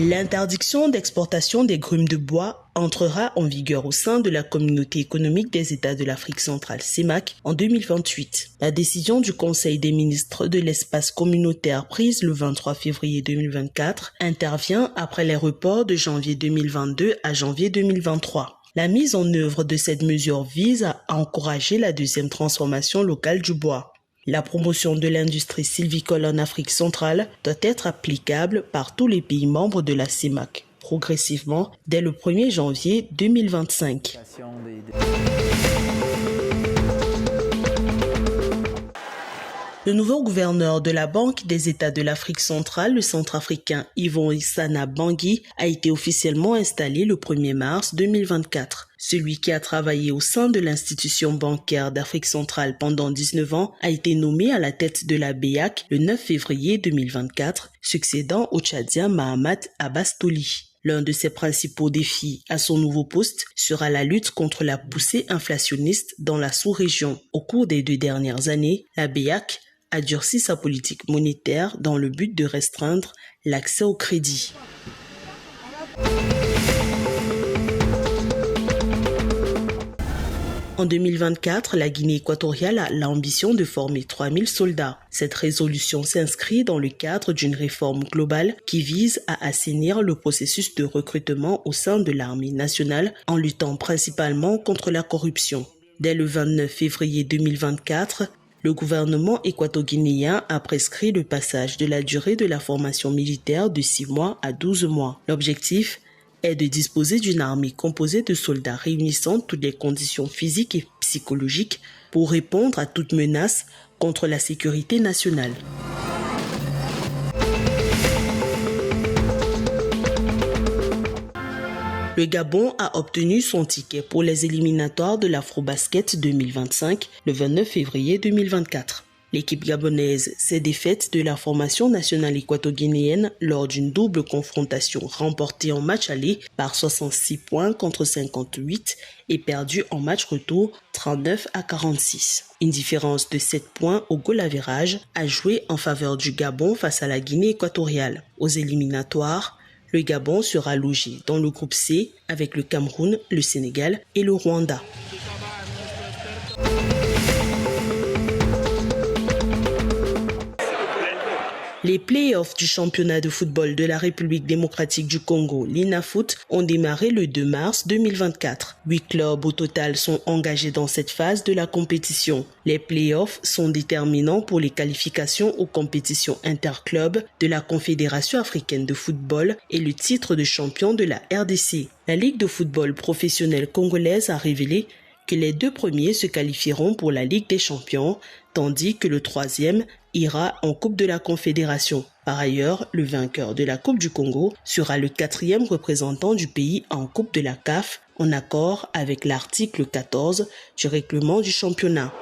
L'interdiction d'exportation des grumes de bois entrera en vigueur au sein de la Communauté économique des États de l'Afrique centrale CEMAC en 2028. La décision du Conseil des ministres de l'espace communautaire prise le 23 février 2024 intervient après les reports de janvier 2022 à janvier 2023. La mise en œuvre de cette mesure vise à encourager la deuxième transformation locale du bois. La promotion de l'industrie sylvicole en Afrique centrale doit être applicable par tous les pays membres de la CEMAC, progressivement dès le 1er janvier 2025. Le nouveau gouverneur de la Banque des États de l'Afrique centrale, le centrafricain Yvon Issana Bangui, a été officiellement installé le 1er mars 2024. Celui qui a travaillé au sein de l'institution bancaire d'Afrique centrale pendant 19 ans a été nommé à la tête de la BEAC le 9 février 2024, succédant au Tchadien Mahamat Abbas Toli. L'un de ses principaux défis à son nouveau poste sera la lutte contre la poussée inflationniste dans la sous-région. Au cours des 2 dernières années, la BEAC a durci sa politique monétaire dans le but de restreindre l'accès au crédit. En 2024, la Guinée équatoriale a l'ambition de former 3000 soldats. Cette résolution s'inscrit dans le cadre d'une réforme globale qui vise à assainir le processus de recrutement au sein de l'armée nationale en luttant principalement contre la corruption. Dès le 29 février 2024, le gouvernement équato-guinéen a prescrit le passage de la durée de la formation militaire de 6 mois à 12 mois. L'objectif est de disposer d'une armée composée de soldats réunissant toutes les conditions physiques et psychologiques pour répondre à toute menace contre la sécurité nationale. Le Gabon a obtenu son ticket pour les éliminatoires de l'Afrobasket 2025 le 29 février 2024. L'équipe gabonaise s'est défaite de la formation nationale équato-guinéenne lors d'une double confrontation remportée en match aller par 66 points contre 58 et perdue en match retour 39-46. Une différence de 7 points au goal average a joué en faveur du Gabon face à la Guinée équatoriale. Aux éliminatoires, le Gabon sera logé dans le groupe C avec le Cameroun, le Sénégal et le Rwanda. Les play-offs du championnat de football de la République démocratique du Congo, l'INAFOOT, ont démarré le 2 mars 2024. 8 clubs au total sont engagés dans cette phase de la compétition. Les play-offs sont déterminants pour les qualifications aux compétitions interclubs de la Confédération africaine de football et le titre de champion de la RDC. La Ligue de football professionnelle congolaise a révélé que les 2 premiers se qualifieront pour la Ligue des champions, tandis que le 3e ira en Coupe de la Confédération. Par ailleurs, le vainqueur de la Coupe du Congo sera le 4e représentant du pays en Coupe de la CAF, en accord avec l'article 14 du règlement du championnat.